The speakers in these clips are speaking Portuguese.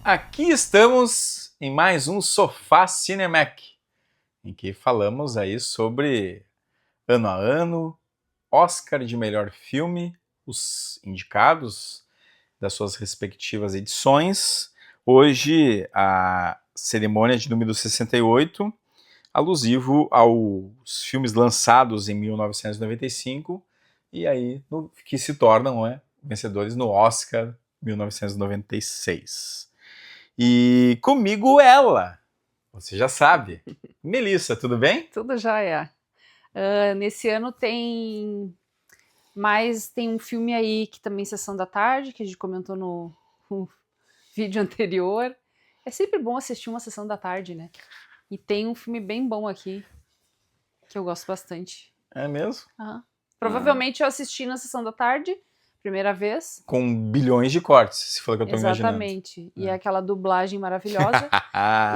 Aqui estamos em mais um Sofá Cinemac, em que falamos aí sobre ano a ano, Oscar de melhor filme, os indicados das suas respectivas edições. Hoje a cerimônia de número 68, alusivo aos filmes lançados em 1995 e aí que se tornam vencedores no Oscar 1996. E comigo ela, você já sabe, Melissa, tudo bem? Tudo jóia. Nesse ano tem um filme aí que também Sessão da Tarde, que a gente comentou no vídeo anterior. É sempre bom assistir uma Sessão da Tarde, né? E tem um filme bem bom aqui, que eu gosto bastante. É mesmo? Uhum. Provavelmente eu assisti na Sessão da Tarde, primeira vez. Com bilhões de cortes, se for o que eu tô imaginando. Exatamente. E aquela dublagem maravilhosa.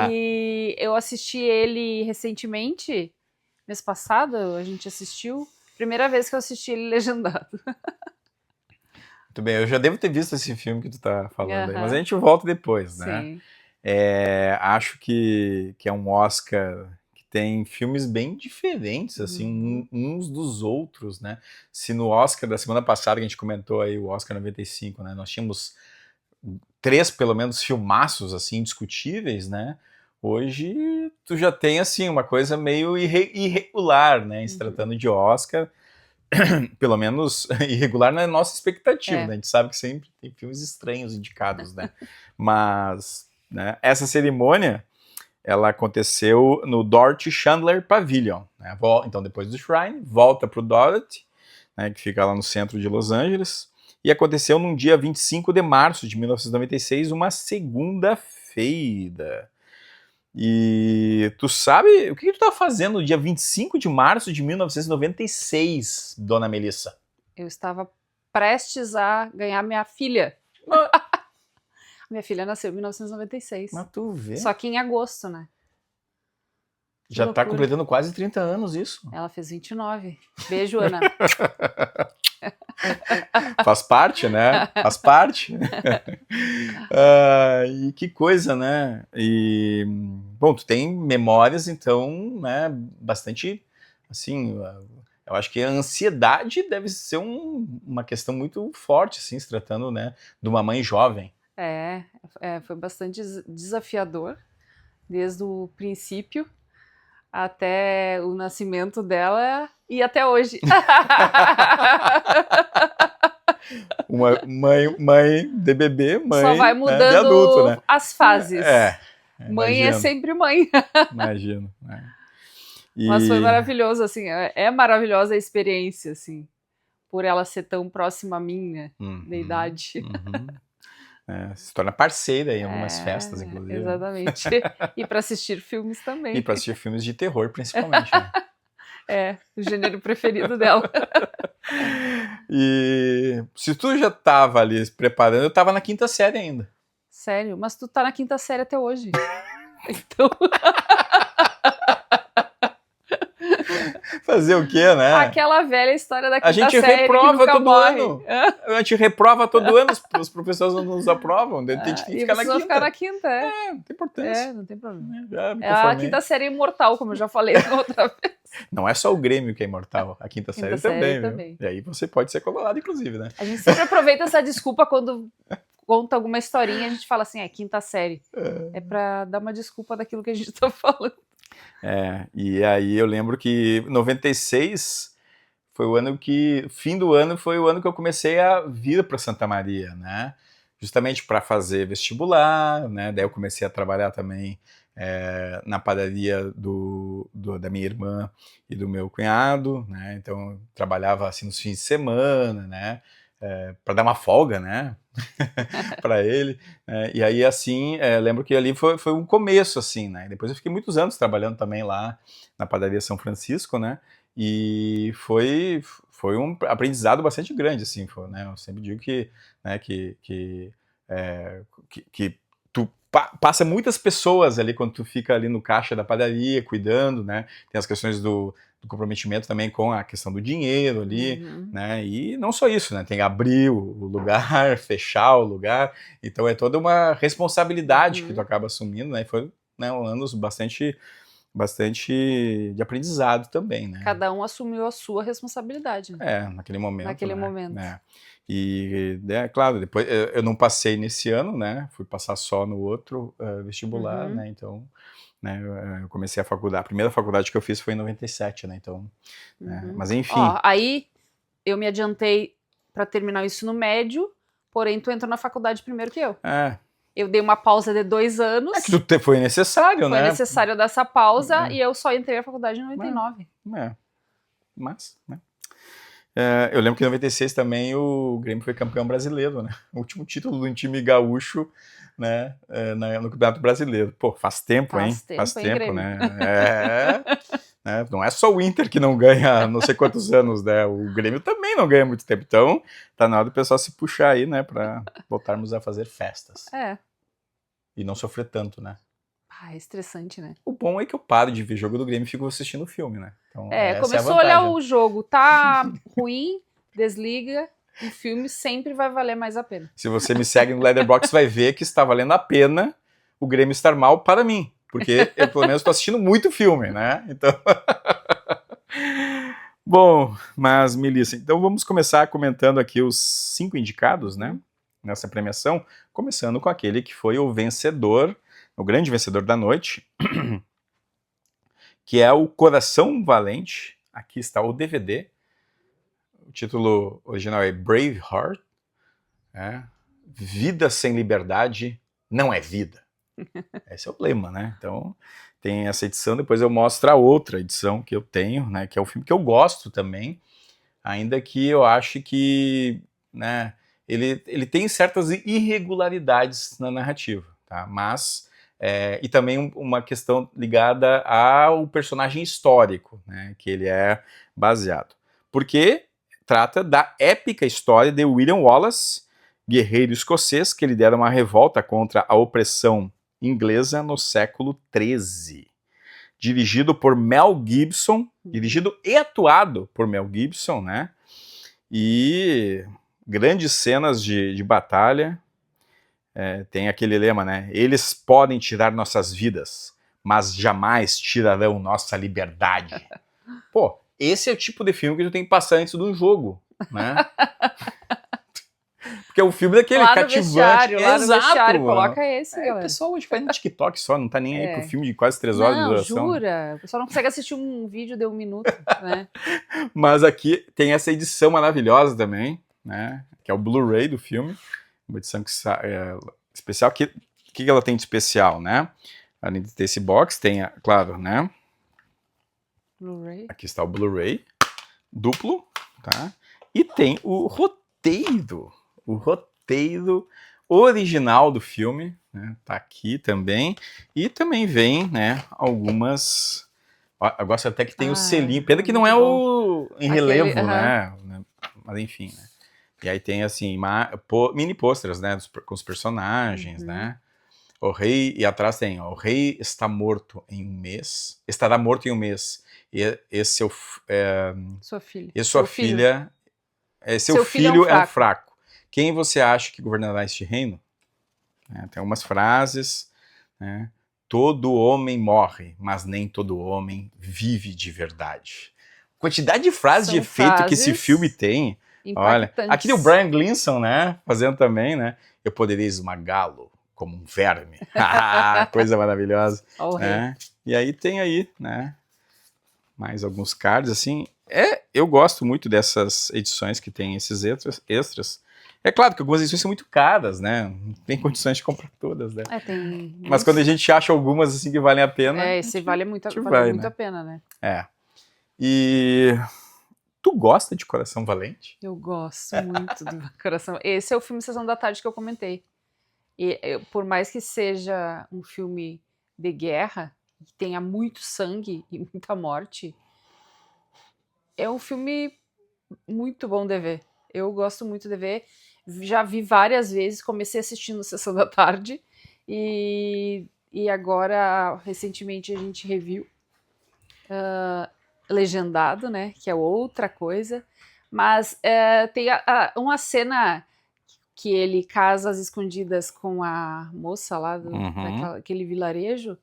E eu assisti ele recentemente, mês passado, a gente assistiu. Primeira vez que eu assisti ele legendado. Muito bem, eu já devo ter visto esse filme que tu tá falando aí, mas a gente volta depois, né? Sim. Acho que é um Oscar que tem filmes bem diferentes, assim, uns dos outros, né? Se no Oscar da semana passada, que a gente comentou aí, o Oscar 95, né? Nós tínhamos 3, pelo menos, filmaços, assim, indiscutíveis, né? Hoje tu já tem, assim, uma coisa meio irregular, né? Em se tratando de Oscar, pelo menos irregular na nossa expectativa, né? A gente sabe que sempre tem filmes estranhos indicados, né? Mas, né, essa cerimônia, ela aconteceu no Dorothy Chandler Pavilion, né? Então, depois do Shrine, volta pro Dorothy, né, que fica lá no centro de Los Angeles, e aconteceu num dia 25 de março de 1996, uma segunda-feira. E tu sabe o que tu tá fazendo no dia 25 de março de 1996, dona Melissa? Eu estava prestes a ganhar minha filha. Minha filha nasceu em 1996. Mas tu vê. Só que em agosto, né? Já tá completando quase 30 anos isso. Ela fez 29. Beijo, Ana. Faz parte, né? Faz parte. E que coisa, né? E, bom, tu tem memórias, então, né, bastante, assim, eu acho que a ansiedade deve ser uma questão muito forte, assim, se tratando, né, de uma mãe jovem. Foi bastante desafiador, desde o princípio até o nascimento dela e até hoje. Uma mãe de bebê, mãe, só vai mudando, né, de adulto, né? as fases. Mãe imagino. é sempre mãe. Imagino. Né? Mas foi maravilhoso, assim, é maravilhosa a experiência, assim, por ela ser tão próxima a mim, né, da idade. Se torna parceira em algumas festas, inclusive. Exatamente. E para assistir filmes também. E para assistir filmes de terror, principalmente. Né? O gênero preferido dela. E se tu já tava ali se preparando, eu tava na 5ª série ainda. Sério? Mas tu tá na 5ª série até hoje. Então... Fazer o quê, né? Aquela velha história da 5ª série. A gente reprova todo morre. ano. A gente reprova todo ano, os professores não nos aprovam. A gente tem que ficar na 5ª. Ficar na 5ª, não tem importância. Não tem problema. Já a 5ª série é imortal, como eu já falei na outra vez. Não é só o Grêmio que é imortal, a 5ª série também. E aí você pode ser colorado, inclusive, né? A gente sempre aproveita essa desculpa quando conta alguma historinha, a gente fala assim, 5ª série. É pra dar uma desculpa daquilo que a gente tá falando. E aí eu lembro que 96 foi o ano que, fim do ano, foi o ano que eu comecei a vir para Santa Maria, né? Justamente para fazer vestibular, né? Daí eu comecei a trabalhar também na padaria da minha irmã e do meu cunhado, né? Então eu trabalhava assim nos fins de semana, né? Para dar uma folga, né? para ele. E aí, assim, lembro que ali foi um começo, assim, né? Depois eu fiquei muitos anos trabalhando também lá na padaria São Francisco, né? E foi um aprendizado bastante grande, assim, né? Eu sempre digo que, né, que tu passa muitas pessoas ali quando tu fica ali no caixa da padaria, cuidando, né? Tem as questões do comprometimento também com a questão do dinheiro ali, né? E não só isso, né? Tem que abrir o lugar, fechar o lugar. Então é toda uma responsabilidade que tu acaba assumindo, né? E foi, né, anos bastante de aprendizado também, né? Cada um assumiu a sua responsabilidade, né? Naquele momento. Naquele momento. Né? E, claro, depois eu não passei nesse ano, né? Fui passar só no outro vestibular, né? Então, né, eu comecei a faculdade. A primeira faculdade que eu fiz foi em 97, né? Então, mas enfim. Ó, aí eu me adiantei para terminar o ensino médio, porém tu entrou na faculdade primeiro que eu. Eu dei uma pausa de 2 anos. É que foi necessário, né? Foi necessário dar essa pausa e eu só entrei na faculdade em 99. Mas, né? Eu lembro que em 96 também o Grêmio foi campeão brasileiro, né? O último título do time gaúcho, né? No Campeonato Brasileiro. Pô, faz tempo, hein? Faz tempo, né? Né? Não é só o Inter que não ganha não sei quantos anos, né? O Grêmio também não ganha muito tempo. Então, tá na hora do pessoal se puxar aí, né? Pra voltarmos a fazer festas. E não sofrer tanto, né? É estressante, né? O bom é que eu paro de ver jogo do Grêmio e fico assistindo o filme, né? Então, começou a olhar o jogo, tá ruim, desliga, o filme sempre vai valer mais a pena. Se você me segue no Letterboxd, vai ver que está valendo a pena o Grêmio estar mal para mim. Porque eu, pelo menos, estou assistindo muito filme, né? Então... Bom, mas, Melissa, então vamos começar comentando aqui os 5 indicados, né? Nessa premiação, começando com aquele que foi o vencedor, o grande vencedor da noite, que é o Coração Valente. Aqui está o DVD. O título original é Braveheart. Vida sem liberdade não é vida. Esse é o lema, né? Então, tem essa edição, depois eu mostro a outra edição que eu tenho, né? Que é um filme que eu gosto também, ainda que eu ache que, né, ele tem certas irregularidades na narrativa, tá? Mas, e também uma questão ligada ao personagem histórico, né? Que ele é baseado. Porque trata da épica história de William Wallace, guerreiro escocês que lidera uma revolta contra a opressão inglesa no século XIII. Dirigido por Mel Gibson, dirigido e atuado por Mel Gibson, né? E grandes cenas de batalha. Tem aquele lema, né? Eles podem tirar nossas vidas, mas jamais tirarão nossa liberdade. Pô, esse é o tipo de filme que tu tem que passar antes de um jogo, né? Porque o filme daquele cativante. Lá no vestiário, coloca esse, galera. O pessoal hoje faz no TikTok só, não tá nem aí pro filme de quase 3 horas de duração. Não, jura. O pessoal não consegue assistir um vídeo de 1 minuto, né? Mas aqui tem essa edição maravilhosa também, né? Que é o Blu-ray do filme. Uma edição especial. O que ela tem de especial, né? Além de ter esse box, tem, claro, né? Blu-ray. Aqui está o Blu-ray duplo, tá? E tem o roteiro. O roteiro original do filme, né, tá aqui também. E também vem, né, algumas... Eu gosto até que tem o selinho. Pena que não é o em relevo, né? Mas enfim, né? E aí tem, assim, mini pôsteres, né, com os personagens, né? O rei... E atrás tem, ó, o rei está morto em 1 mês. Estará morto em 1 mês. E esse seu... Sua filha. E sua filha... Seu filho é um fraco. Quem você acha que governará este reino? Tem algumas frases, né? Todo homem morre, mas nem todo homem vive de verdade. Quantidade de frases de efeito que esse filme tem. Olha, aqui tem o Brian Gleason, né? Fazendo também, né? Eu poderia esmagá-lo como um verme. Coisa maravilhosa. Né? E aí tem aí, né? Mais alguns cards, assim. Eu gosto muito dessas edições que tem esses extras. É claro que algumas edições são muito caras, né? Não tem condições de comprar todas, né? Tem. Mas quando a gente acha algumas assim que valem a pena... esse vale muito a pena, né? E... Tu gosta de Coração Valente? Eu gosto muito do Coração. Esse é o filme Sessão da Tarde que eu comentei. E por mais que seja um filme de guerra, que tenha muito sangue e muita morte, é um filme muito bom de ver. Eu gosto muito de ver. Já vi várias vezes, comecei assistindo Sessão da Tarde E agora, recentemente, a gente reviu legendado, né? Que é outra coisa. Mas tem uma cena que ele casa às escondidas com a moça lá daquele vilarejo,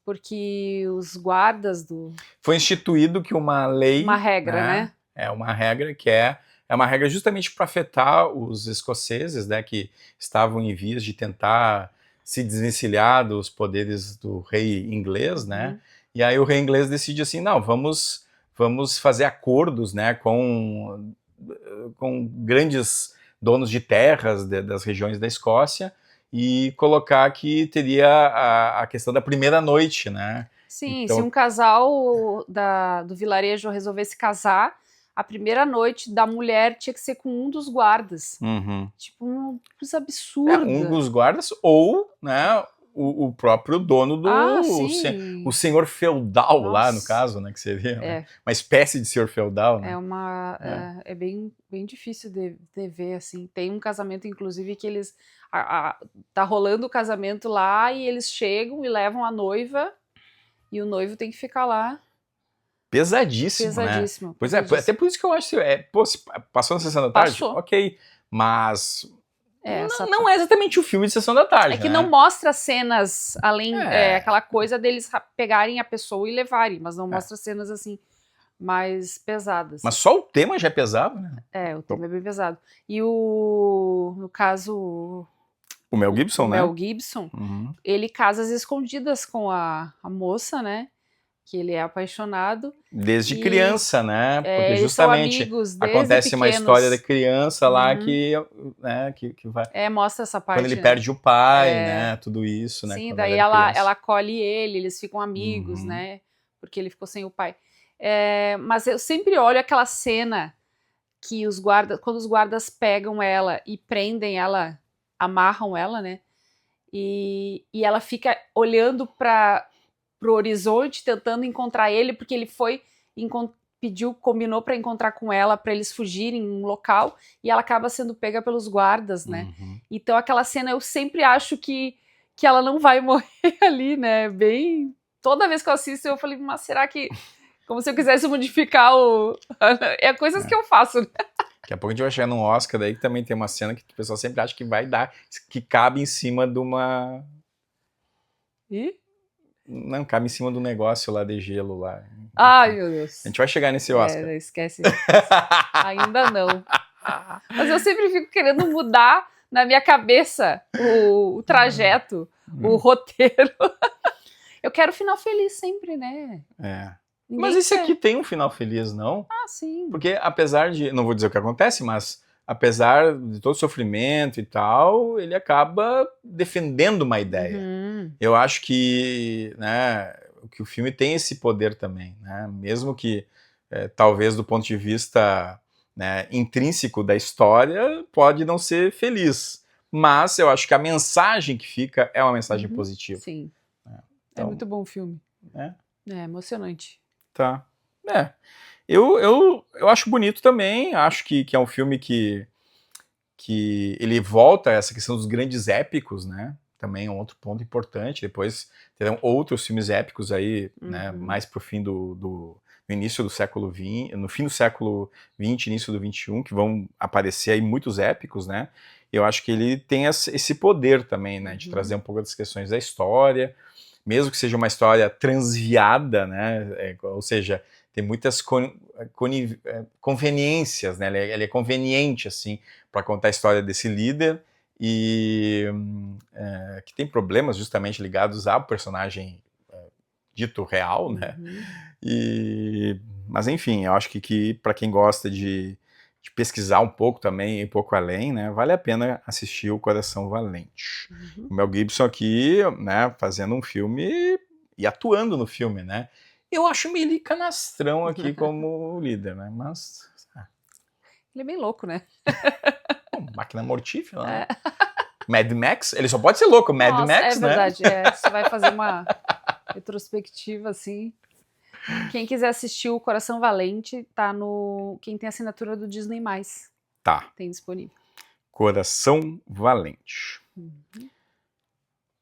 porque os guardas do... Foi instituído que uma lei... Uma regra, né? É uma regra que é uma regra justamente para afetar os escoceses, né, que estavam em vias de tentar se desvencilhar dos poderes do rei inglês, né? E aí o rei inglês decide assim, não, vamos fazer acordos, né, com grandes donos de terras das regiões da Escócia e colocar que teria a questão da primeira noite, né? Sim, então... se um casal do vilarejo resolvesse casar, a primeira noite da mulher tinha que ser com um dos guardas. Tipo, uma coisa absurda. Um dos guardas ou, né, o próprio dono do... o senhor feudal. Nossa. Lá, no caso, né, que seria né, uma espécie de senhor feudal, né? É bem difícil de ver, assim. Tem um casamento, inclusive, que eles... tá rolando o casamento lá e eles chegam e levam a noiva e o noivo tem que ficar lá. Pesadíssimo, né? Pois é, até por isso que eu acho que... passou na Sessão da Tarde? Passou. Ok, mas... não é exatamente o filme de Sessão da Tarde, é que não mostra cenas além aquela coisa deles pegarem a pessoa e levarem, mas não mostra cenas assim mais pesadas. Mas só o tema já é pesado, né? O tema é bem pesado. E no caso... O Mel Gibson, né? O Mel Gibson, ele casa às escondidas com a moça, né? Que ele é apaixonado. Desde criança, né? Porque justamente acontece pequenos. Uma história da criança lá que vai... mostra essa parte. Quando ele perde o pai, né? Tudo isso, né? Sim, daí ela acolhe ele, eles ficam amigos, né? Porque ele ficou sem o pai. Mas eu sempre olho aquela cena que quando os guardas pegam ela e prendem ela, amarram ela, né? E ela fica olhando pro horizonte, tentando encontrar ele, porque ele combinou para encontrar com ela, para eles fugirem em um local, e ela acaba sendo pega pelos guardas, né? Então aquela cena eu sempre acho que ela não vai morrer ali, né? Toda vez que eu assisto eu falei, mas será que... Como se eu quisesse modificar coisas que eu faço, né? Daqui a pouco a gente vai chegar num Oscar daí que também tem uma cena que o pessoal sempre acha que vai dar, que cabe em cima de uma... Não, cabe em cima do negócio lá de gelo lá. Ai, meu Deus. A gente vai chegar nesse Oscar. Esquece. Ainda não. Mas eu sempre fico querendo mudar na minha cabeça o trajeto, o roteiro. Eu quero final feliz sempre, né? Mas esse aqui tem um final feliz, não? Sim. Porque apesar de... Não vou dizer o que acontece, mas apesar de todo o sofrimento e tal, ele acaba defendendo uma ideia. Eu acho que, né, que o filme tem esse poder também, né? Mesmo que, talvez do ponto de vista, né, intrínseco da história, pode não ser feliz. Mas eu acho que a mensagem que fica é uma mensagem positiva. Sim. Então, é muito bom o filme. É emocionante. Tá. Eu acho bonito também, acho que é um filme que ele volta a essa questão dos grandes épicos, né? Também é um outro ponto importante. Depois terão outros filmes épicos aí, né? Mais pro fim no início do século XX, no fim do século XX, início do XXI, que vão aparecer aí muitos épicos, né? Eu acho que ele tem esse poder também, né? De trazer um pouco das questões da história, mesmo que seja uma história transviada, né? Ou seja, tem muitas conveniências, né? Ele é conveniente, assim, para contar a história desse líder e que tem problemas justamente ligados ao personagem dito real, né? Mas enfim, eu acho que para quem gosta de pesquisar um pouco também, ir um pouco além, né? Vale a pena assistir O Coração Valente. O Mel Gibson aqui, né? Fazendo um filme e atuando no filme, né? Eu acho meio canastrão aqui como líder, né? Mas... Ele é bem louco, né? Máquina mortífera, né? Mad Max, ele só pode ser louco, Mad Max, né? É verdade, você vai fazer uma retrospectiva, assim. Quem quiser assistir O Coração Valente, tá no... Quem tem assinatura do Disney+. Tá. Tem disponível. Coração Valente.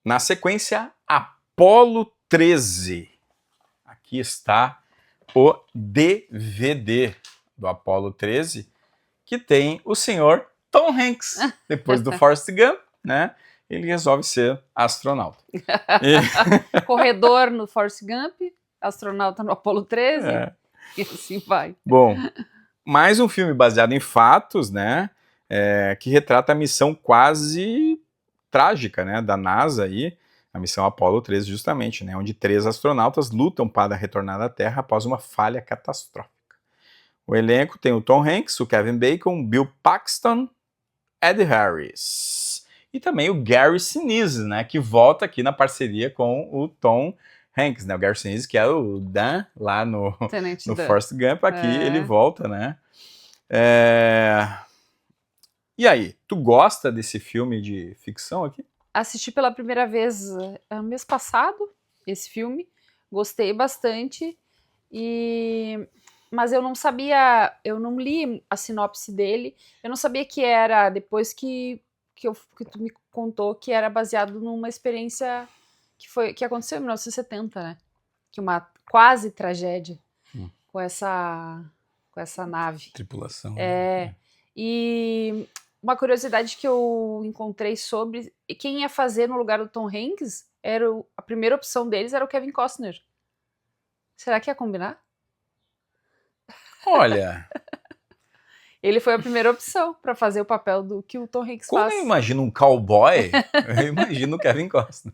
Na sequência, Apollo 13. Aqui está o DVD do Apollo 13, que tem o senhor Tom Hanks. Depois do Forrest Gump, né? Ele resolve ser astronauta. Corredor no Forrest Gump, astronauta no Apollo 13, e assim vai. Bom, mais um filme baseado em fatos, né? Que retrata a missão quase trágica, né, da NASA aí, a missão Apollo 13 justamente, né, onde 3 astronautas lutam para retornar à Terra após uma falha catastrófica. O elenco tem o Tom Hanks, o Kevin Bacon, Bill Paxton, Ed Harris e também o Gary Sinise, né, que volta aqui na parceria com o Tom Hanks, né, o Gary Sinise, que é o Dan lá no Forrest Gump, aqui ele volta, né. E aí, tu gosta desse filme de ficção aqui? Assisti pela primeira vez mês passado, esse filme, gostei bastante, mas eu não sabia, eu não li a sinopse dele, eu não sabia que era, depois que tu me contou, que era baseado numa experiência que aconteceu em 1970, né? Que uma quase tragédia com essa nave. Tripulação. E uma curiosidade que eu encontrei sobre quem ia fazer no lugar do Tom Hanks, a primeira opção deles era o Kevin Costner. Será que ia combinar? Olha... Ele foi a primeira opção para fazer o papel do que o Tom Hanks faz. Quando eu imagino um cowboy, eu imagino o Kevin Costner.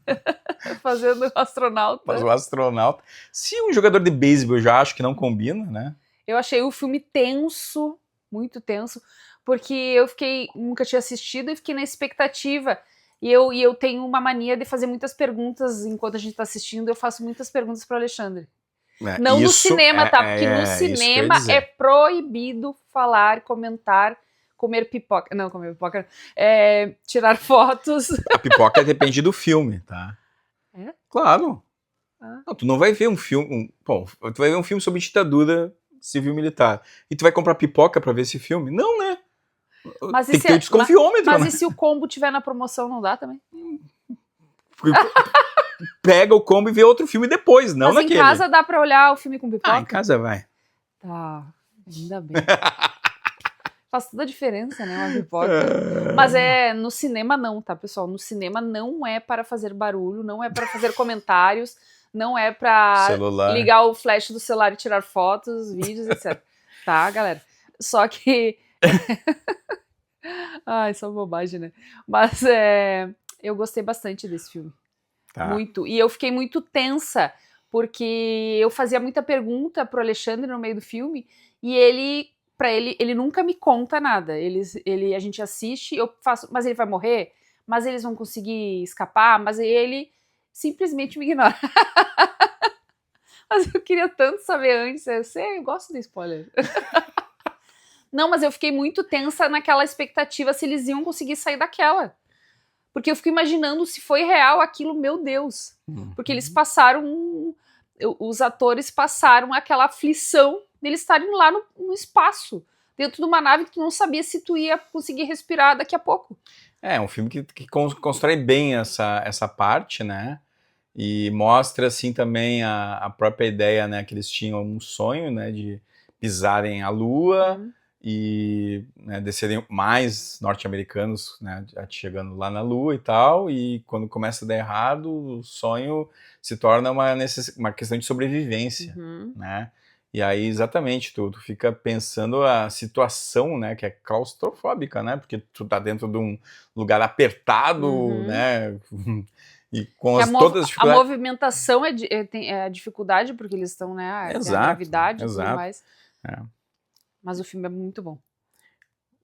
Fazendo o astronauta. Mas o astronauta... Se um jogador de beisebol eu já acho que não combina, né? Eu achei o filme tenso, muito tenso, porque nunca tinha assistido e fiquei na expectativa. E eu tenho uma mania de fazer muitas perguntas enquanto a gente está assistindo, eu faço muitas perguntas para o Alexandre. Não no cinema, tá? Porque no cinema é proibido falar, comentar, comer pipoca. Não, comer pipoca. Tirar fotos. A pipoca depende do filme, tá? É? Claro. Não, tu não vai ver um filme... Bom, tu vai ver um filme sobre ditadura civil-militar. E tu vai comprar pipoca pra ver esse filme? Não, né? Mas tem que ter o desconfiômetro, mas né? E se o combo tiver na promoção, não dá também? Pega o combo e vê outro filme depois, não mas naquele. Em casa dá pra olhar o filme com pipoca? Em casa vai. Tá, ainda bem. Faz toda a diferença, né, uma pipoca. Mas no cinema não, tá, pessoal? No cinema não é para fazer barulho, não é para fazer comentários, não é pra ligar o flash do celular e tirar fotos, vídeos, etc. Tá, galera? Só que... Ai, só bobagem, né? Mas eu gostei bastante desse filme. Tá. Muito. E eu fiquei muito tensa, porque eu fazia muita pergunta pro Alexandre no meio do filme, e ele nunca me conta nada. A gente assiste, eu faço, mas ele vai morrer? Mas eles vão conseguir escapar? Mas ele simplesmente me ignora. Mas eu queria tanto saber antes. Eu gosto de spoiler. Não, mas eu fiquei muito tensa naquela expectativa se eles iam conseguir sair daquela. Porque eu fico imaginando se foi real aquilo, meu Deus. Porque eles passaram... Os atores passaram aquela aflição deles estarem lá no espaço, dentro de uma nave que tu não sabia se tu ia conseguir respirar daqui a pouco. É um filme que constrói bem essa parte, né? E mostra, assim, também a própria ideia, né? Que eles tinham um sonho, né? De pisarem a Lua... e né, descerem mais norte-americanos, né, chegando lá na Lua e tal, e quando começa a dar errado, o sonho se torna uma questão de sobrevivência, né, e aí exatamente, tu fica pensando a situação, né, que é claustrofóbica, né, porque tu tá dentro de um lugar apertado, né, e com todas as dificuldades. A movimentação é a dificuldade, porque eles estão, né, a gravidade e tudo mais. Mas o filme é muito bom.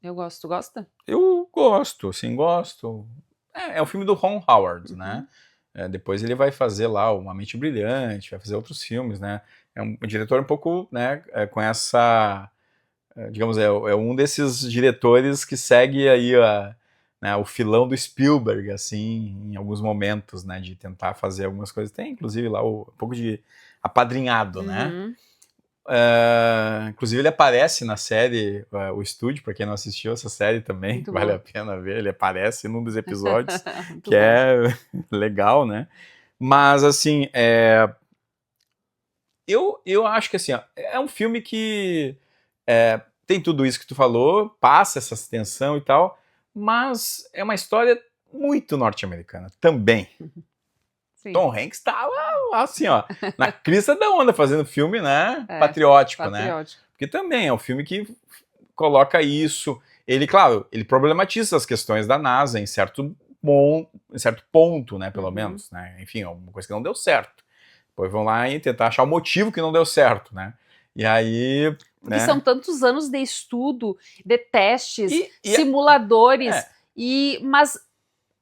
Eu gosto. Tu gosta? Eu gosto, assim, gosto. É um filme do Ron Howard, né? Depois ele vai fazer lá Uma Mente Brilhante, vai fazer outros filmes, né? É um diretor um pouco, né, com essa... digamos, é um desses diretores que segue aí né, o filão do Spielberg, assim, em alguns momentos, né? De tentar fazer algumas coisas. Tem, inclusive, lá um pouco de Apadrinhado, né? Inclusive ele aparece na série, o Estúdio, para quem não assistiu essa série também, Muito vale boa. a pena ver, ele aparece num dos episódios, Muito que bom. é legal, né? Mas, assim, eu acho que, assim, ó, é um filme que tem tudo isso que tu falou, passa essa tensão e tal, mas é uma história muito norte-americana também. Sim. Tom Hanks tá lá, assim, ó, na crista da onda, fazendo filme, né, É, patriótico, né? patriótico. Porque também é um filme que coloca isso. Ele, claro, ele problematiza as questões da NASA em certo ponto, né, pelo menos, né? Enfim, alguma coisa que não deu certo. Depois vão lá e tentar achar o motivo que não deu certo, né? E aí, Porque né? são tantos anos de estudo, de testes, E simuladores, mas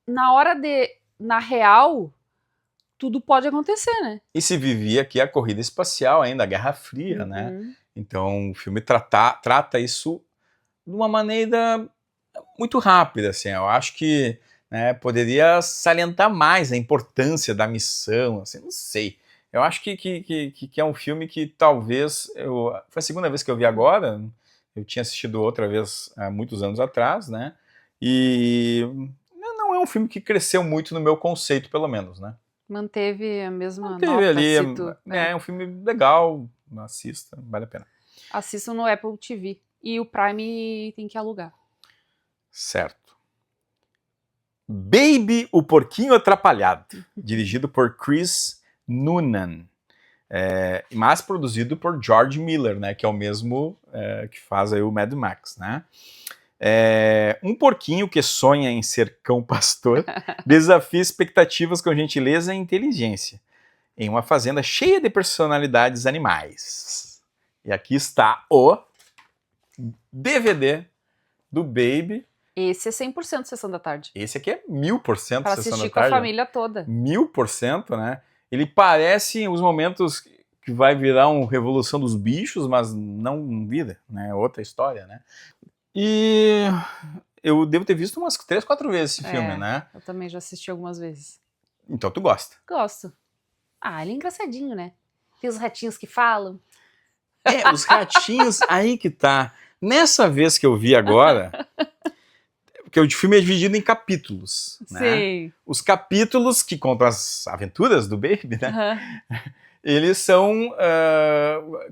na real, tudo pode acontecer, né? e se vivia aqui a corrida espacial ainda, a Guerra Fria, né? Então o filme trata isso de uma maneira muito rápida, assim. Eu acho que, né, poderia salientar mais a importância da missão, assim, não sei. Eu acho que é um filme que talvez foi a segunda vez que eu vi agora. Eu tinha assistido outra vez há muitos anos atrás, né? E não é um filme que cresceu muito no meu conceito, pelo menos, né? Manteve a mesma Teve nota, ali, se tu... é um filme legal, assista, vale a pena. Assistam no Apple TV. E o Prime tem que alugar. Certo. Baby, o Porquinho Atrapalhado, dirigido por Chris Noonan, mas produzido por George Miller, né, que é o mesmo que faz aí o Mad Max, né? Um porquinho que sonha em ser cão pastor desafia expectativas com gentileza e inteligência em uma fazenda cheia de personalidades animais. E aqui está o DVD do Baby. Esse é 100% Sessão da Tarde. Esse aqui é 1000% Pra Sessão da assistir com a Tarde. família toda. 1000%, né? Ele parece, em uns momentos, que vai virar uma Revolução dos Bichos, mas não vira, né? Outra história, né? E eu devo ter visto umas 3, 4 vezes esse filme, né? Eu também já assisti algumas vezes. Então tu gosta. Gosto. Ah, ele é engraçadinho, né? Tem os ratinhos que falam. Os ratinhos, aí que tá. Nessa vez que eu vi agora, porque o filme é dividido em capítulos, né? Sim. Os capítulos que contam as aventuras do Baby, né? Eles são...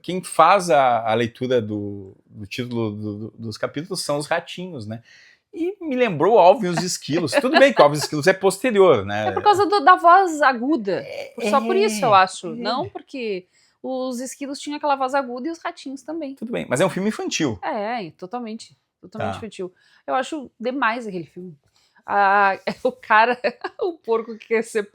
quem faz a leitura do título dos capítulos são os ratinhos, né? E me lembrou Óbvio os Esquilos. Tudo bem que Óbvio os Esquilos é posterior, né? É por causa da voz aguda. Só por isso, eu acho. Não porque os esquilos tinham aquela voz aguda e os ratinhos também. Tudo bem, mas é um filme infantil. Totalmente. Totalmente Tá. infantil. Eu acho demais aquele filme. O cara, o porco que quer ser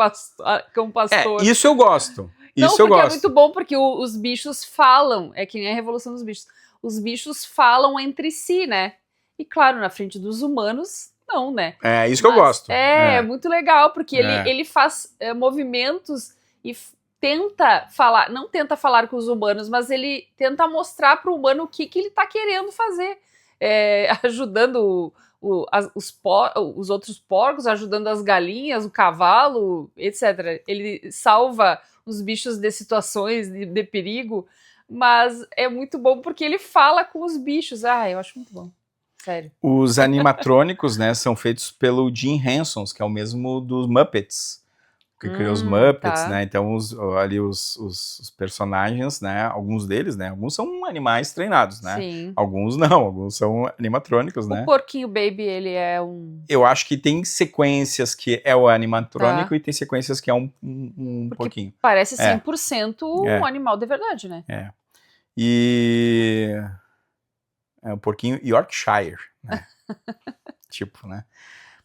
cão pastor. Isso eu gosto. Não, Isso eu porque gosto. é muito bom, porque os bichos falam. É que nem a Revolução dos Bichos. Os bichos falam entre si, né? E claro, na frente dos humanos, não, né? É isso que eu gosto. É muito legal, porque ele faz movimentos e tenta falar, não tenta falar com os humanos, mas ele tenta mostrar para o humano o que ele está querendo fazer. Ajudando os outros porcos, ajudando as galinhas, o cavalo, etc. Ele salva os bichos de situações de perigo, mas é muito bom porque ele fala com os bichos. Eu acho muito bom. Sério. Os animatrônicos, né, são feitos pelo Jim Henson, que é o mesmo dos Muppets, que criou os Muppets, né? Então ali os personagens, né? Alguns deles, né? Alguns são animais treinados, né? Sim. Alguns não, alguns são animatrônicos, né? O porquinho Baby, ele é um... Eu acho que tem sequências que é o animatrônico e tem sequências que é um porquinho. Parece 100% um animal de verdade, né? E é um porquinho Yorkshire, né? Tipo, né?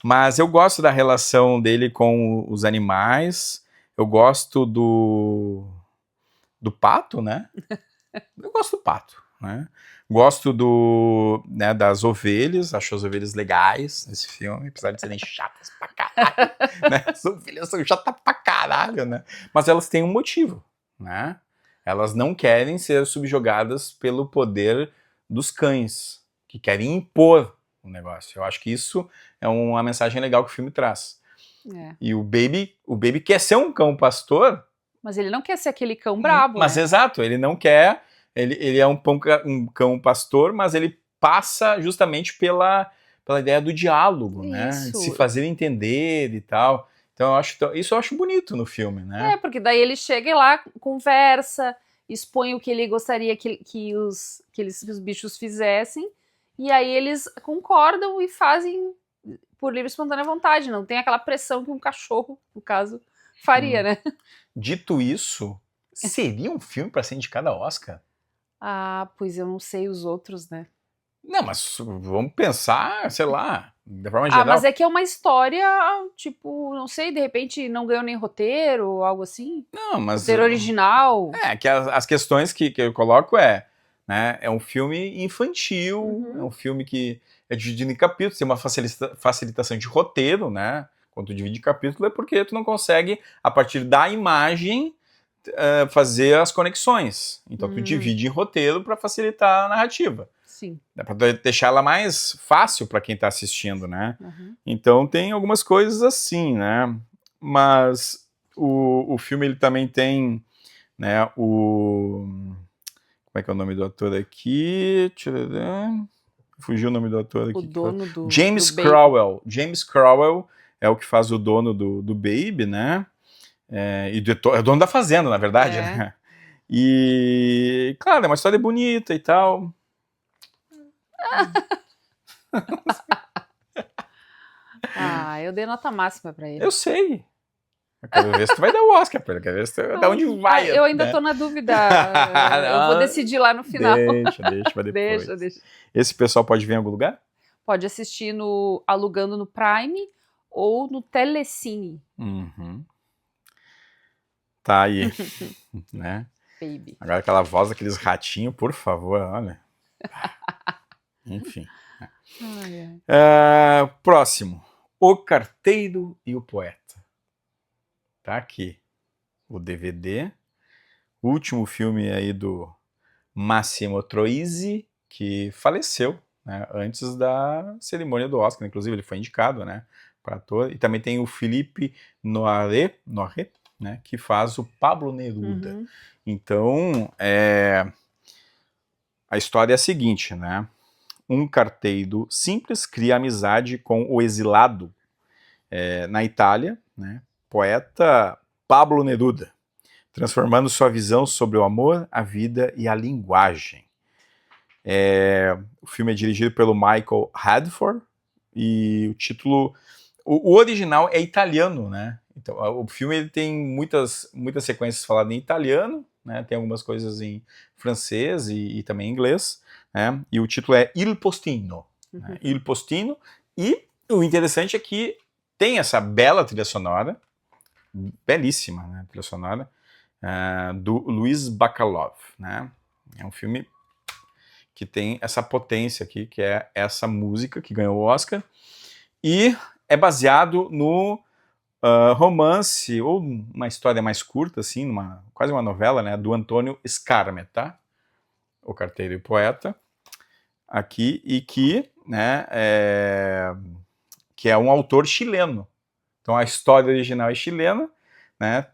Mas eu gosto da relação dele com os animais. Eu gosto do pato, né? Eu gosto do pato, né? Gosto das ovelhas. Acho as ovelhas legais nesse filme, apesar de serem chatas pra caralho, né? As ovelhas são chatas pra caralho, né? Mas elas têm um motivo, né? Elas não querem ser subjugadas pelo poder dos cães, que querem impor o negócio. Eu acho que isso é uma mensagem legal que o filme traz. E o Baby quer ser um cão pastor. Mas ele não quer ser aquele cão brabo, Mas né? exato, ele não quer Ele é um cão pastor, mas ele passa justamente pela ideia do diálogo, né? De se Isso. fazer entender e tal. Então isso eu acho bonito no filme, né? Porque daí ele chega lá, conversa, expõe o que ele gostaria que os bichos fizessem, e aí eles concordam e fazem por livre e espontânea vontade, não tem aquela pressão que um cachorro, no caso, faria, né? Dito isso, seria um filme para ser indicado ao Oscar? Ah, pois eu não sei os outros, né? Não, mas vamos pensar, sei lá, de forma Ah, geral. mas é que é uma história, tipo, não sei, de repente não ganhou nem roteiro, algo assim. Não, mas Roteiro original. que as questões que eu coloco né, é um filme infantil, é um filme que é dividido em capítulos, tem uma facilitação de roteiro, né? Quando tu divide em capítulo é porque tu não consegue, a partir da imagem, fazer as conexões. Então tu divide em roteiro para facilitar a narrativa. Sim. Dá para deixar ela mais fácil para quem está assistindo, né? Então tem algumas coisas assim, né? Mas o filme ele também tem, né, como é que é o nome do ator aqui? Fugiu o nome do ator aqui. O dono do James Baby. Crowell. James Crowell é o que faz o dono do Baby, né? E é o dono da fazenda, na verdade, né? E, claro, é uma história bonita e tal. Eu dei nota máxima pra ele. Eu sei. Eu quero ver se tu vai dar o Oscar pra ele. Eu quero ver se tu, da onde vai. Eu ainda tô na dúvida. Eu vou decidir lá no final. Deixa pra depois. Deixa. Esse pessoal pode ver em algum lugar? Pode assistir alugando no Prime ou no Telecine. Tá aí. Né? Baby. Agora aquela voz daqueles ratinhos, por favor, olha. Enfim. Próximo. O Carteiro e o Poeta. Tá aqui o DVD. Último filme aí do Massimo Troisi, que faleceu, né, antes da cerimônia do Oscar. Inclusive ele foi indicado, né, para ator. E também tem o Philippe Noiret, né, que faz o Pablo Neruda. Então, a história é a seguinte, né? Um carteiro simples cria amizade com o exilado na Itália, né, poeta Pablo Neruda, transformando sua visão sobre o amor, a vida e a linguagem. O filme é dirigido pelo Michael Radford e o título... O original é italiano, né? Então, o filme ele tem muitas sequências faladas em italiano, né? Tem algumas coisas em francês e também em inglês, né? E o título é Il Postino. Né? Il Postino. E o interessante é que tem essa bela trilha sonora, belíssima, né, trilha sonora, do Luiz Bacalov, né? É um filme que tem essa potência aqui, que é essa música que ganhou o Oscar, e é baseado no romance, ou uma história mais curta, assim, quase uma novela, né, do Antônio Scarmeta, O Carteiro e o Poeta, aqui, e que, né, que é um autor chileno. Então a história original é chilena, né,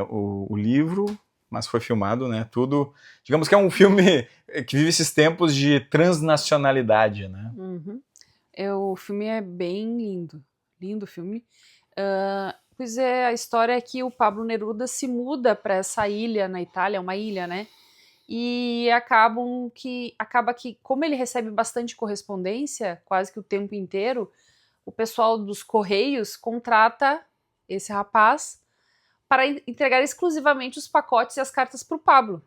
o livro, mas foi filmado, né, tudo... Digamos que é um filme que vive esses tempos de transnacionalidade, né. O filme é bem lindo. Lindo filme. Pois é, a história é que o Pablo Neruda se muda para essa ilha na Itália, uma ilha, né? E acaba que, como ele recebe bastante correspondência, quase que o tempo inteiro, o pessoal dos Correios contrata esse rapaz para entregar exclusivamente os pacotes e as cartas para o Pablo.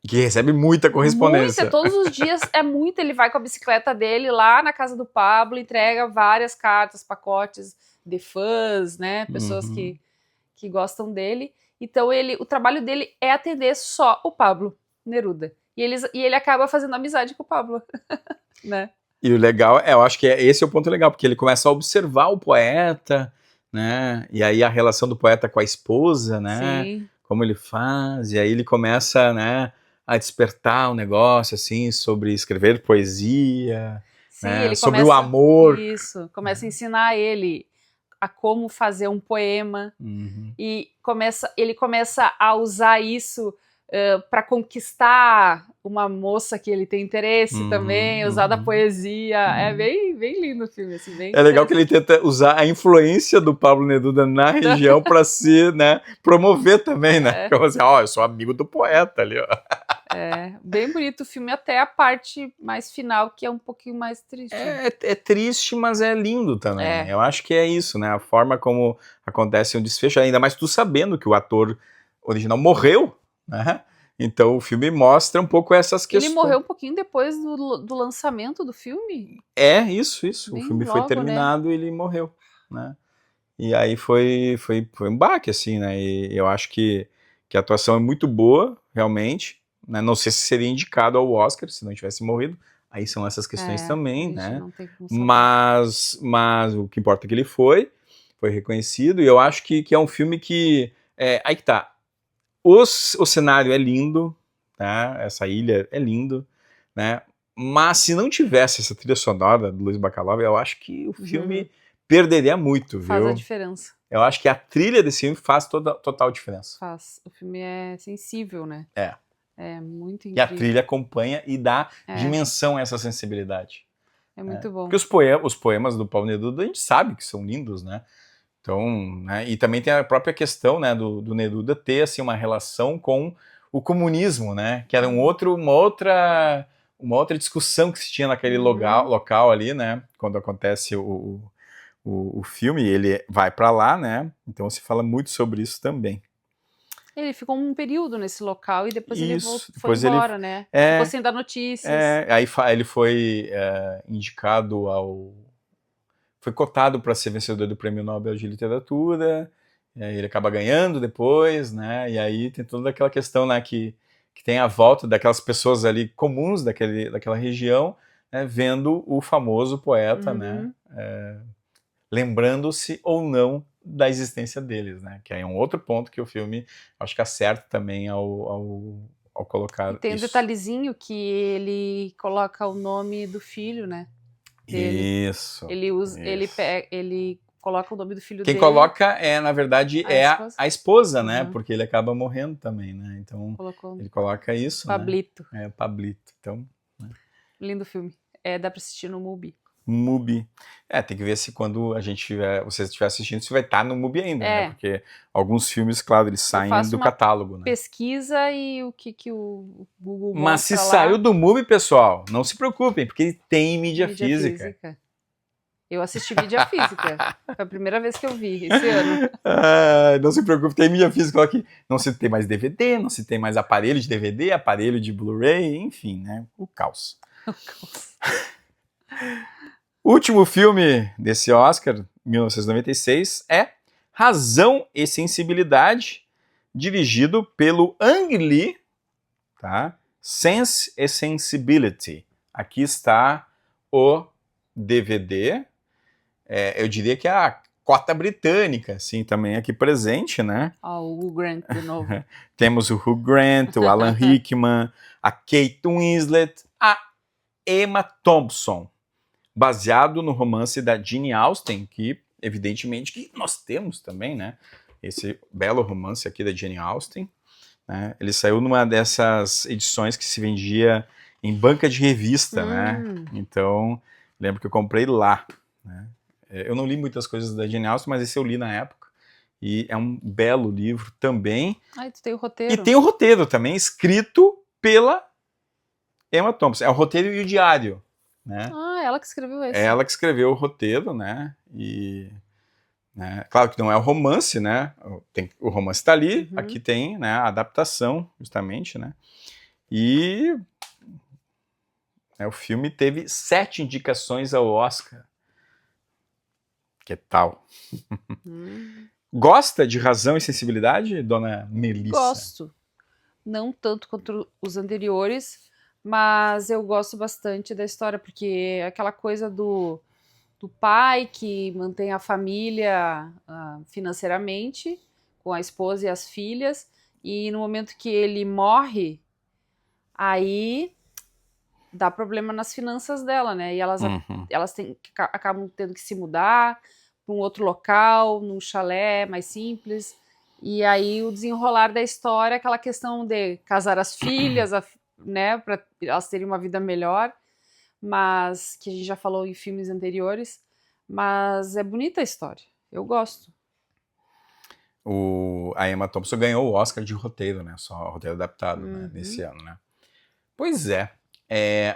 Que recebe muita correspondência. Muita, todos os dias é muito. Ele vai com a bicicleta dele lá na casa do Pablo, entrega várias cartas, pacotes de fãs, né? Pessoas que gostam dele. Então o trabalho dele é atender só o Pablo Neruda. E ele acaba fazendo amizade com o Pablo, né? E o legal, eu acho que esse é o ponto legal, porque ele começa a observar o poeta, né? E aí a relação do poeta com a esposa, né? Sim. Como ele faz, e aí ele começa, né, a despertar um negócio, assim, sobre escrever poesia, Sim, né? ele Sobre o amor. Isso, começa a ensinar ele a como fazer um poema, e ele começa a usar isso para conquistar uma moça que ele tem interesse também, usar da poesia. É bem, bem lindo o filme, assim, bem É legal que ele tenta usar a influência do Pablo Neruda na região para se, né, promover também, né? Como assim, eu sou amigo do poeta ali, ó. É, bem bonito o filme, até a parte mais final, que é um pouquinho mais triste. É triste, mas é lindo também. Eu acho que é isso, né? A forma como acontece o desfecho, ainda mais tu sabendo que o ator original morreu, né? Então o filme mostra um pouco essas questões. Ele morreu um pouquinho depois do lançamento do filme? Isso. Bem O filme logo, foi terminado, né? E ele morreu, né? E aí foi um baque, assim, né? E eu acho que a atuação é muito boa, realmente. Né? Não sei se seria indicado ao Oscar se não tivesse morrido. Aí são essas questões também, né? Não tem como saber. Mas o que importa é que ele foi reconhecido. E eu acho que é um filme que... aí que tá. O cenário é lindo, tá? Essa ilha é lindo, né? Mas se não tivesse essa trilha sonora do Luiz Bacalhau, eu acho que o filme perderia muito, viu? Faz a diferença. Eu acho que a trilha desse filme faz total diferença. Faz. O filme é sensível, né? É muito incrível. E a trilha acompanha e dá dimensão a essa sensibilidade. É muito bom. Porque os poemas do Paulo Neruda a gente sabe que são lindos, né? Então, né, e também tem a própria questão, né, do Neruda ter assim, uma relação com o comunismo, né, que era uma outra discussão que se tinha naquele local ali, né, quando acontece o filme, ele vai para lá, né, então se fala muito sobre isso também. Ele ficou um período nesse local e depois ele foi embora, né? Ficou sem dar notícias. Aí ele foi indicado foi cotado para ser vencedor do Prêmio Nobel de Literatura, ele acaba ganhando depois, né? E aí tem toda aquela questão, né, que tem a volta daquelas pessoas ali comuns daquela região, né, vendo o famoso poeta, né, lembrando-se ou não da existência deles, né? Que é um outro ponto que o filme acho que acerta também ao colocar e tem um detalhezinho que ele coloca o nome do filho, né? Dele. Isso. Ele coloca o nome do filho Quem dele. Quem coloca na verdade, a esposa, né? Porque ele acaba morrendo também, né? Então, ele coloca isso, Pablito. Né? Pablito. Então, né? Lindo filme. Dá pra assistir no Mubi. Mubi. Tem que ver se quando você estiver assistindo, se vai estar no Mubi ainda, né? Porque alguns filmes, claro, eles saem do catálogo, né? Pesquisa e o que o Google mostra. Mas se saiu do Mubi, pessoal, não se preocupem, porque tem mídia física. Eu assisti mídia física. Foi a primeira vez que eu vi, esse ano. Não se preocupe, tem mídia física aqui. Não se tem mais DVD, não se tem mais aparelho de DVD, aparelho de Blu-ray, enfim, né? O caos. O caos. O último filme desse Oscar, 1996, é Razão e Sensibilidade, dirigido pelo Ang Lee, tá? Sense and Sensibility. Aqui está o DVD. Eu diria que é a cota britânica, assim, também aqui presente, né? O Hugh Grant de novo. Temos o Hugh Grant, o Alan Rickman, a Kate Winslet, a Emma Thompson, baseado no romance da Jane Austen, que evidentemente que nós temos também, né? Esse belo romance aqui da Jane Austen, né? Ele saiu numa dessas edições que se vendia em banca de revista, né? Então, lembro que eu comprei lá, né? Eu não li muitas coisas da Jane Austen, mas esse eu li na época. E é um belo livro também. E tu tem o roteiro. E tem o roteiro também, escrito pela Emma Thompson. É o roteiro e o diário, né? Ela que escreveu esse. Ela que escreveu o roteiro, né? E... né? Claro que não é o romance, né? O romance está ali, aqui tem, né, a adaptação, justamente, né? E o filme teve 7 indicações ao Oscar. Que tal? Gosta de Razão e Sensibilidade, dona Melissa? Gosto. Não tanto quanto os anteriores, mas eu gosto bastante da história, porque aquela coisa do pai que mantém a família financeiramente, com a esposa e as filhas, e no momento que ele morre, aí dá problema nas finanças dela, né? E elas acabam tendo que se mudar para um outro local, num chalé mais simples, E aí o desenrolar da história, aquela questão de casar as filhas, né, para elas terem uma vida melhor, mas que a gente já falou em filmes anteriores, mas é bonita a história, eu gosto. A Emma Thompson ganhou o Oscar de roteiro, né? Só roteiro adaptado, né? Nesse ano, né? Pois é.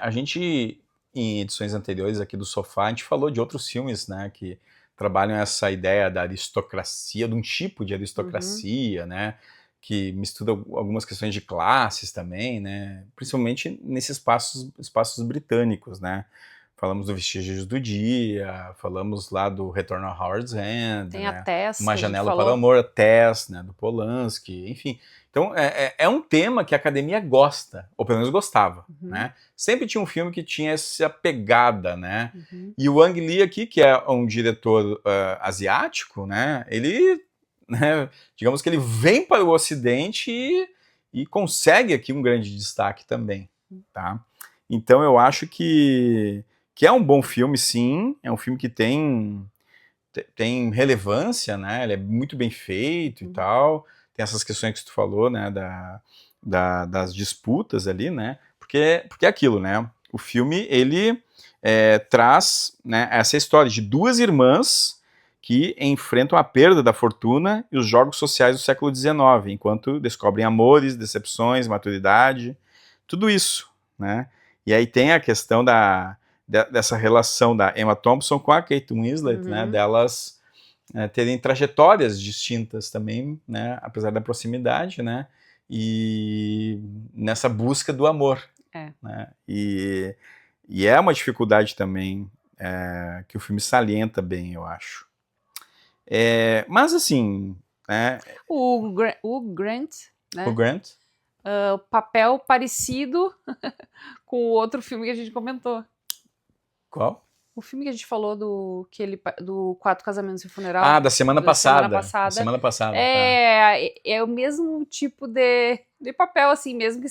A gente, em edições anteriores aqui do Sofá, a gente falou de outros filmes, né? Que trabalham essa ideia da aristocracia, de um tipo de aristocracia, né? Que mistura algumas questões de classes também, né? Principalmente nesses espaços britânicos, né? Falamos do Vestígios do Dia, falamos lá do Retorno a Howard's End, Tem né? a Tess, Uma que a gente Janela para o falou. Amor, a Tess, né? Do Polanski, enfim. Então, é um tema que a academia gosta, ou pelo menos gostava, né? Sempre tinha um filme que tinha essa pegada, né? E o Ang Lee aqui, que é um diretor asiático, né? Ele, né, digamos que ele vem para o Ocidente e consegue aqui um grande destaque também, tá? Então eu acho que é um bom filme, sim. É um filme que tem relevância, né? Ele é muito bem feito e tal. Tem essas questões que tu falou, né? Das disputas ali, né? Porque é aquilo, né? O filme, ele traz, né, essa história de duas irmãs que enfrentam a perda da fortuna e os jogos sociais do século XIX, enquanto descobrem amores, decepções, maturidade, tudo isso, né? E aí tem a questão dessa relação da Emma Thompson com a Kate Winslet, né, delas terem trajetórias distintas também, né, apesar da proximidade, né, e nessa busca do amor. Né, e é uma dificuldade também que o filme salienta bem, eu acho. Mas assim... O Grant, né? O Grant? Papel parecido com o outro filme que a gente comentou. Qual? O filme que a gente falou do Quatro Casamentos e Funeral. Da semana passada. Da semana passada. É o mesmo tipo de papel, assim, mesmo que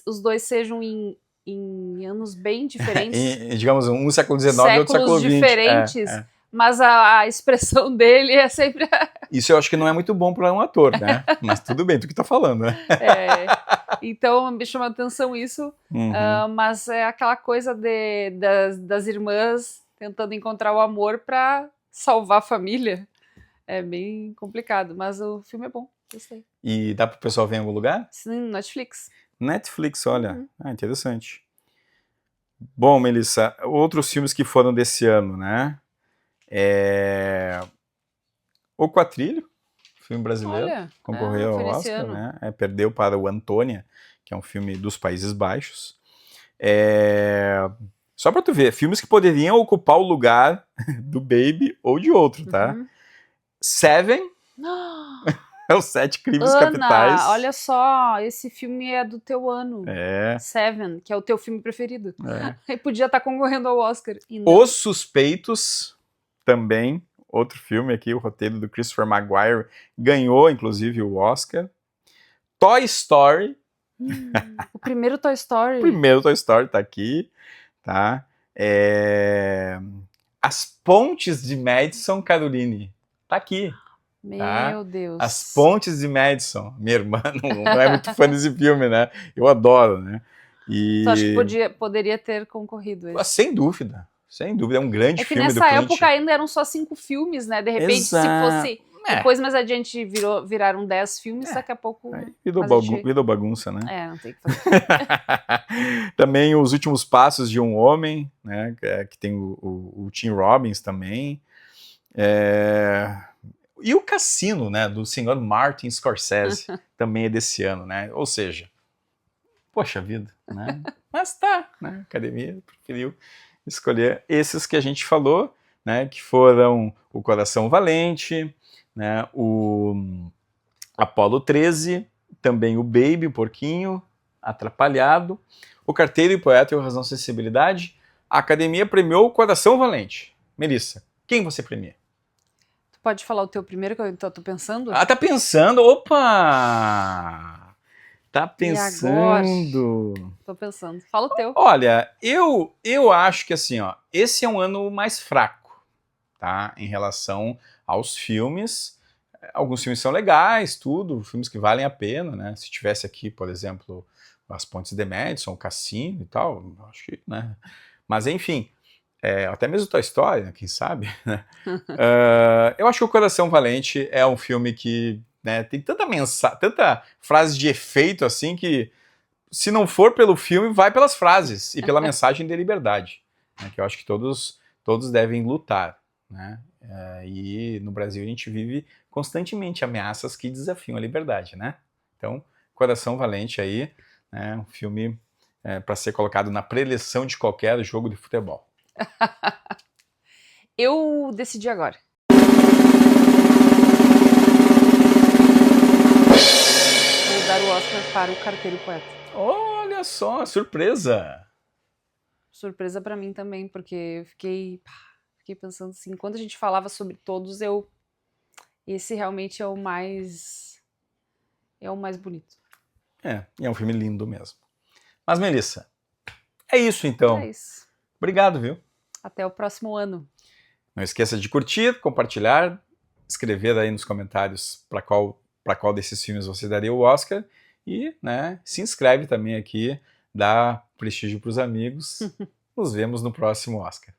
os dois sejam em anos bem diferentes. Digamos, um século XIX e outro século XX. Diferentes, mas a expressão dele é sempre... Isso eu acho que não é muito bom para um ator, né? Mas tudo bem, tu que tá falando, né? Então me chama a atenção isso, mas é aquela coisa das irmãs tentando encontrar o amor para salvar a família. É bem complicado, mas o filme é bom, gostei. E dá pro pessoal ver em algum lugar? Sim, Netflix. Netflix, olha. Interessante. Bom, Melissa, outros filmes que foram desse ano, né? O Quatrilho, filme brasileiro, Olha, concorreu ao Oscar, né? Perdeu para o Antônia, que é um filme dos Países Baixos. Só pra tu ver, filmes que poderiam ocupar o lugar do Baby ou de outro, tá? Seven, é os 7 Crimes Capitais. Olha só, esse filme é do teu ano. Seven, que é o teu filme preferido. E podia estar concorrendo ao Oscar. Os Suspeitos, também, outro filme aqui, o roteiro do Christopher Maguire, ganhou, inclusive, o Oscar. Toy Story. O primeiro Toy Story. O primeiro Toy Story tá aqui, tá? As Pontes de Madison, Caroline, tá aqui. Meu Deus. As Pontes de Madison. Minha irmã não é muito fã desse filme, né? Eu adoro, né? Tu acha que poderia ter concorrido esse? Sem dúvida. Sem dúvida, é um grande filme do Clint. Nessa época ainda eram só 5 filmes, né? De repente, se fosse... Depois, mais adiante, viraram 10 filmes, daqui a pouco... Virou bagunça, né? Não tem o que fazer. Também Os Últimos Passos de um Homem, né? Que tem o Tim Robbins também. E o Cassino, né? Do senhor Martin Scorsese, também é desse ano, né? Ou seja, poxa vida, né? Mas tá, né? A academia preferiu escolher esses que a gente falou, né? Que foram O Coração Valente, né? O Apollo 13, também o Baby, o Porquinho, Atrapalhado, O Carteiro e Poeta e o Razão e Sensibilidade. A academia premiou O Coração Valente. Melissa, quem você premia? Tu pode falar o teu primeiro, que eu tô pensando? Tá pensando? Opa! Tá pensando. Tô pensando. Fala o teu. Olha, eu acho que assim, ó, esse é um ano mais fraco, tá? Em relação aos filmes. alguns filmes são legais, tudo, filmes que valem a pena, né? Se tivesse aqui, por exemplo, As Pontes de Madison, o Cassino e tal, acho que, né? Mas enfim, até mesmo Toy Story, né? Quem sabe, né? Eu acho que O Coração Valente é um filme que, né, tem tanta mensagem, tanta frase de efeito assim que, se não for pelo filme, vai pelas frases e pela mensagem de liberdade, né, que eu acho que todos devem lutar, né? E no Brasil a gente vive constantemente ameaças que desafiam a liberdade, né? Então, Coração Valente aí, né, um filme para ser colocado na preleção de qualquer jogo de futebol. Eu decidi agora. Vou dar o Oscar para O Carteiro Poeta. Olha só, surpresa! Surpresa pra mim também, porque eu fiquei pensando assim, quando a gente falava sobre todos, esse realmente é o mais bonito. E é um filme lindo mesmo. Mas, Melissa, é isso então. É isso. Obrigado, viu? Até o próximo ano. Não esqueça de curtir, compartilhar, escrever aí nos comentários para qual desses filmes você daria o Oscar e, né, se inscreve também aqui, dá prestígio para os amigos. Nos vemos no próximo Oscar.